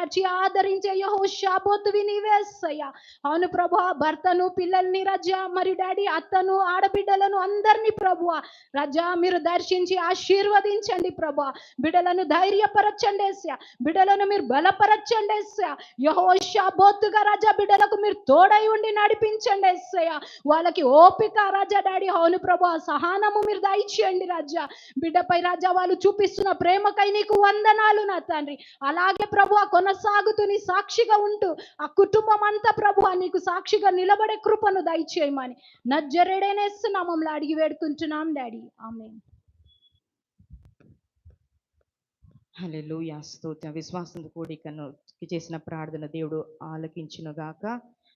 ఓదార్చి ఆదరించే యెహోషాబోతువి నీవే యేసయ్యా. అవును ప్రభువా, భర్తను పిల్లల్ని రజా మరి డాడీ అత్తను ఆడబిడ్డలను అందరినీ ప్రభువా రజా మీరు దర్శించి ఆశీర్వదించండి ప్రభువా. బిడ్డలను ధైర్యపరచండి యేసయ్యా, బిడ్డలను మీరు బలపరచండి యేసయ్యా. యెహోషాబోతుగా రాజా బిడ్డలకు మీరు తోడై ఉండి నడిపించండి యేసయ్యా. వాళ్ళకి ఓపిక రాజా డాడీ అవును ప్రభువా సహనము మీరు దయచేయండి రాజా. బిడ్డపై రాజా వాళ్ళు చూపిస్తున్న ప్రేమకై నీకు వందనాలు నా తండ్రి. అలాగే ప్రభువా కొనసాగుతూ నీ సాక్షిగా ఉంటూ ఆ కుటుంబం అంతా ప్రభువా నీకు సాక్షిగా నిలబడే కృపను దయచేయమని నజరేయుడైన యేసు నామములో అడిగి వేడుకుంటున్నాం డాడీ, ఆమేన్. హల్లెలూయా, స్తోత్రం. విశ్వాసంతో కూడికను చేసిన ప్రార్థన దేవుడు ఆలకించును గాక.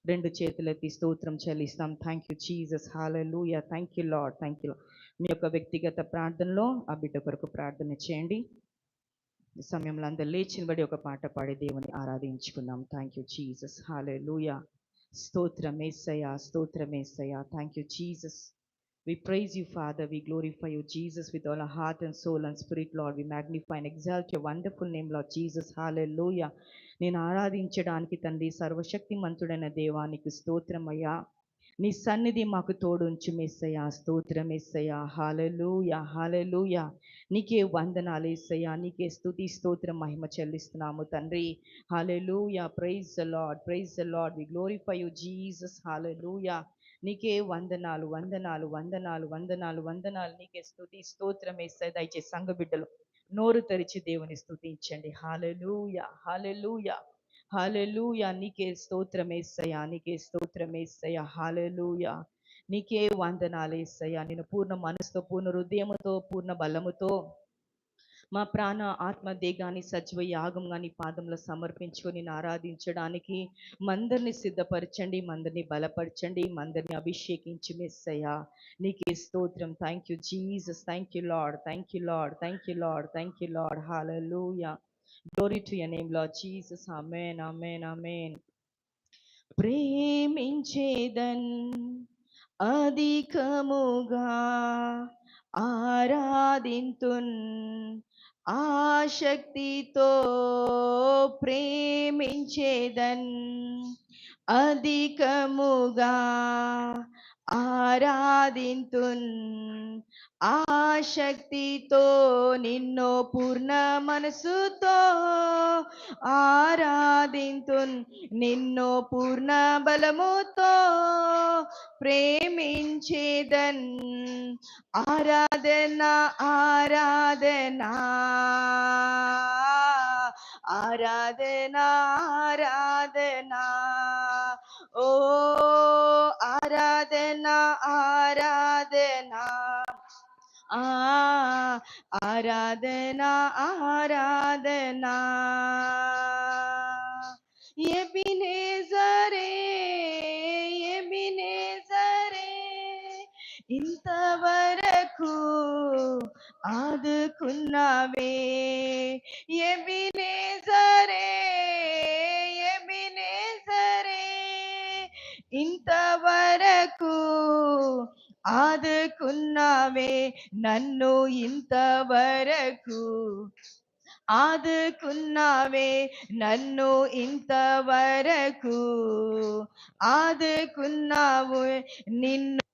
రెండు చేతులెత్తి స్తోత్రం చెల్లిస్తాం. Thank you Jesus, hallelujah, thank you lord, thank you. మీ యొక్క వ్యక్తిగత ప్రార్థనలో ఆ బిడ్డ కొరకు ప్రార్థన చేయండి. ఈ సమయంలో అందరూ లేచినబడి ఒక పాట పాడి దేవుని ఆరాధించుకుందాం. థ్యాంక్ యూ జీసస్, హల్లెలూయా, స్తోత్రం యేసయ్యా, స్తోత్రం యేసయ్యా. Thank you Jesus. We praise you, Father. We glorify you, Jesus, with all our heart and soul and spirit, Lord. We magnify and exalt your wonderful name, Lord Jesus. Hallelujah. నేను ఆరాధించడానికి తండ్రి సర్వశక్తి మంతుడైన దేవానికి స్తోత్రమయ్యా. నీ సన్నిధి మాకు తోడుంచు మెస్సయ్యా. స్తోత్రం మెస్సయ్యా. హల్లెలూయా, హల్లెలూయా. నీకే వందనాలు యేసయ్యా, నీకే స్తుతి స్తోత్రం మహిమ చెల్లిస్తున్నాము తండ్రి. హల్లెలూయా. Praise the lord, praise the lord. We glorify you Jesus. హల్లెలూయా. నీకే వందనాలు, వందనాలు, వందనాలు, వందనాలు, వందనాలు. నీకే స్తుతి స్తోత్రం యేసయ్యా. దయచేసి సంఘ బిడ్డలు నోరు తెరిచి దేవుని స్తుతించండి. హల్లెలూయా, హల్లెలూయా, హల్లెలూయా. నీకే స్తోత్రం యేసయ్యా, నీకే స్తోత్రం యేసయ్యా. హల్లెలూయా. నీకే వందనాలు యేసయ్యా. నేను పూర్ణ మనసుతో, పూర్ణ హృదయముతో, పూర్ణ బలముతో మా ప్రాణ ఆత్మ దేగాన్ని సజీవ యాగంగా నీ పాదంలో సమర్పించుకొని ఆరాధించడానికి మందరిని సిద్ధపరచండి, మందరిని బలపరచండి, మందరిని అభిషేకించి మెస్సయ్యా. నీకే స్తోత్రం. Thank you Jesus, thank you lord, thank you lord, thank you lord, thank you lord. హల్లెలూయా. Glory to your name lord Jesus. ఆమేన్, ఆమేన్, ఆమేన్. ప్రేమించేదన్ అధికముగా ఆరాధింతున్ ఆశక్తితో ప్రేమించేదన్ అధికముగా ఆరాధింతున్ ఆశక్తితో నిన్ను పూర్ణ మనసుతో ఆరాధింతున్ నిన్ను పూర్ణ బలముతో ప్రేమించేదన్ ఆరాధన ఆరాధన ఆరాధన ఆరాధన ఓ ఆరాధన ఆరాధన ఆరాధన ఆరాధన ఎబినేజరే ఎబినేజరే ఇంతవరకు ఆదుకున్నావే ఎబినేజరే ఎబినేజరే ఇంతవరకు ఆదుకున్నావే నన్ను ఇంతవరకు ఆదుకున్నావే నన్ను ఇంతవరకు ఆదుకున్నావు నిన్ను